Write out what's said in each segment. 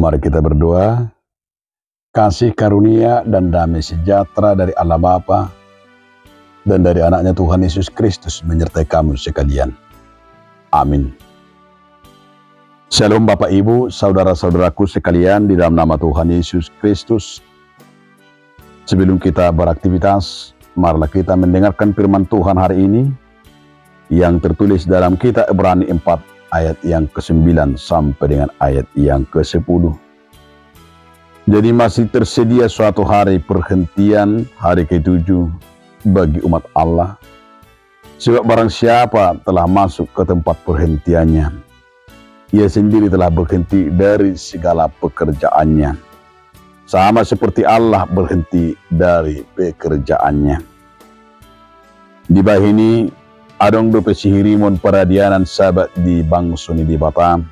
Mari kita berdoa. Kasih karunia dan damai sejahtera dari Allah Bapa dan dari anaknya Tuhan Yesus Kristus menyertai kamu sekalian. Amin. Shalom Bapak Ibu, saudara-saudaraku sekalian di dalam nama Tuhan Yesus Kristus. Sebelum kita beraktivitas, marilah kita mendengarkan firman Tuhan hari ini yang tertulis dalam kitab Ibrani 4 ayat yang ke-9 sampai dengan ayat yang ke-10. Jadi masih tersedia suatu hari perhentian, hari ke-7 bagi umat Allah. Sebab barang siapa telah masuk ke tempat perhentiannya, ia sendiri telah berhenti dari segala pekerjaannya, sama seperti Allah berhenti dari pekerjaannya. Di bawah ini, adong dope sihirimon paradianan sahabat di bangsuni di Batam.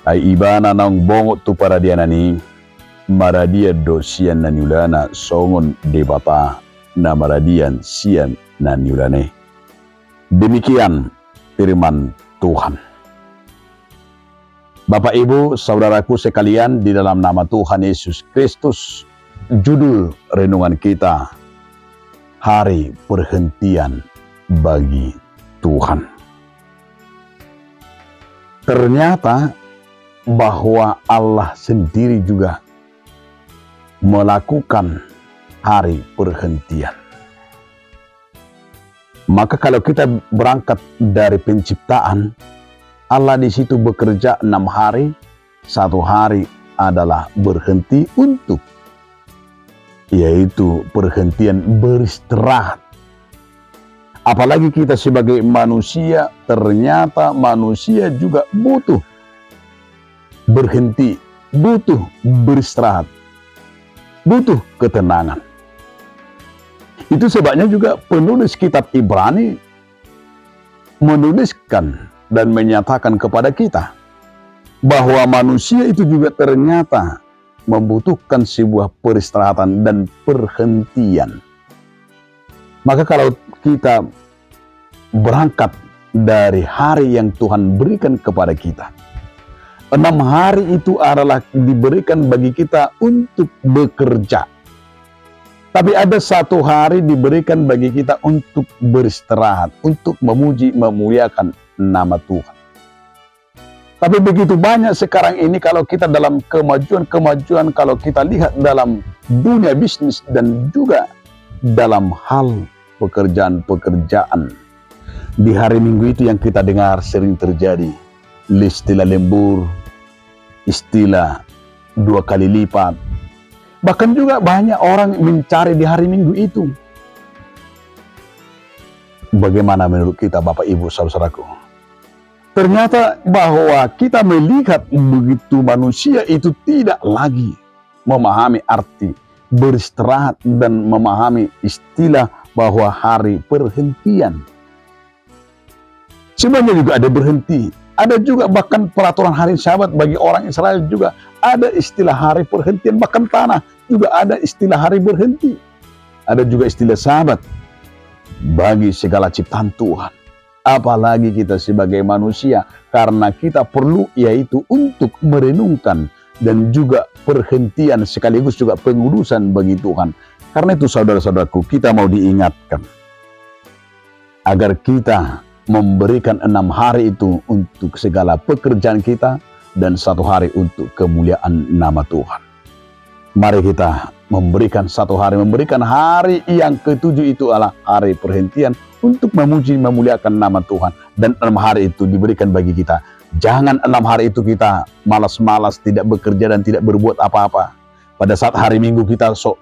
Ai ibana nang bongot tu paradianan ni, maradia dosian naniulana songon di Bata na maradian sian naniulane. Demikian firman Tuhan. Bapak Ibu, saudaraku sekalian di dalam nama Tuhan Yesus Kristus, judul renungan kita, Hari Perhentian bagi Tuhan. Ternyata bahwa Allah sendiri juga melakukan hari perhentian. Maka kalau kita berangkat dari penciptaan, Allah di situ bekerja 6 hari, 1 hari adalah berhenti untuk, yaitu perhentian beristirahat. Apalagi kita sebagai manusia, ternyata manusia juga butuh berhenti, butuh beristirahat, butuh ketenangan. Itu sebabnya juga penulis kitab Ibrani menuliskan dan menyatakan kepada kita bahwa manusia itu juga ternyata membutuhkan sebuah peristirahatan dan perhentian. Maka kalau kita berangkat dari hari yang Tuhan berikan kepada kita, 6 hari itu adalah diberikan bagi kita untuk bekerja. Tapi ada 1 hari diberikan bagi kita untuk beristirahat, untuk memuji, memuliakan nama Tuhan. Tapi begitu banyak sekarang ini kalau kita dalam kemajuan-kemajuan, kalau kita lihat dalam dunia bisnis dan juga dalam hal pekerjaan-pekerjaan. Di hari Minggu itu yang kita dengar sering terjadi, istilah lembur, istilah 2 kali lipat. Bahkan juga banyak orang mencari di hari Minggu itu. Bagaimana menurut kita Bapak Ibu saudaraku? Ternyata bahwa kita melihat begitu manusia itu tidak lagi memahami arti beristirahat dan memahami istilah bahwa hari perhentian. Sebenarnya juga ada berhenti. Ada juga bahkan peraturan hari Sabat bagi orang Israel juga ada istilah hari perhentian. Bahkan tanah juga ada istilah hari berhenti. Ada juga istilah Sabat bagi segala ciptaan Tuhan. Apalagi kita sebagai manusia, karena kita perlu yaitu untuk merenungkan dan juga perhentian sekaligus juga pengurusan bagi Tuhan. Karena itu saudara-saudaraku, kita mau diingatkan agar kita memberikan 6 hari itu untuk segala pekerjaan kita dan 1 hari untuk kemuliaan nama Tuhan. Mari kita memberikan 1 hari, memberikan hari yang ke-7 itu adalah hari perhentian untuk memuji, memuliakan nama Tuhan. Dan 6 hari itu diberikan bagi kita. Jangan 6 hari itu kita malas-malas, tidak bekerja dan tidak berbuat apa-apa. Pada saat hari Minggu kita sok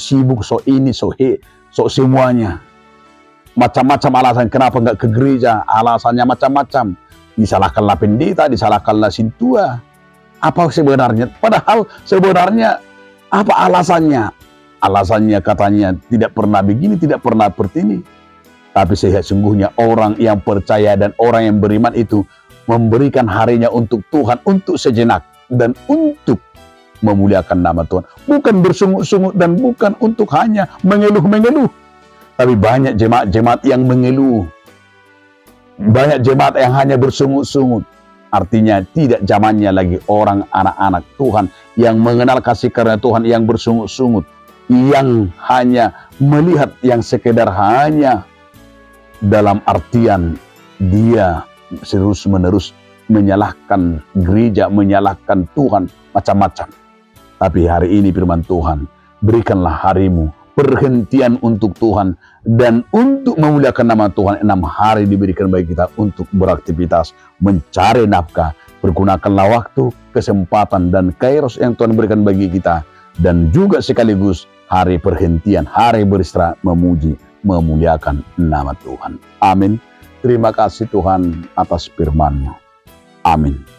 sibuk, sok ini, sok semuanya. Macam-macam alasan kenapa nggak ke gereja, alasannya macam-macam. Disalahkanlah pendeta, disalahkanlah sintua. Apa sebenarnya? Padahal sebenarnya apa alasannya? Alasannya katanya tidak pernah begini, tidak pernah seperti ini. Tapi sesungguhnya orang yang percaya dan orang yang beriman itu memberikan harinya untuk Tuhan, untuk sejenak dan untuk memuliakan nama Tuhan. Bukan bersungut-sungut dan bukan untuk hanya mengeluh-mengeluh. Tapi banyak jemaat-jemaat yang mengeluh. Banyak jemaat yang hanya bersungut-sungut. Artinya tidak zamannya lagi orang anak-anak Tuhan yang mengenal kasih karunia Tuhan, yang bersungut-sungut, yang hanya melihat yang sekedar hanya dalam artian dia terus-menerus menyalahkan gereja, menyalahkan Tuhan, macam-macam. Tapi hari ini firman Tuhan, berikanlah harimu perhentian untuk Tuhan dan untuk memuliakan nama Tuhan. 6 hari diberikan bagi kita untuk beraktivitas, mencari nafkah. Pergunakanlah waktu, kesempatan, dan kairos yang Tuhan berikan bagi kita. Dan juga sekaligus hari perhentian, hari beristirahat, memuji, memuliakan nama Tuhan. Amin. Terima kasih Tuhan atas firman-Mu. Amin.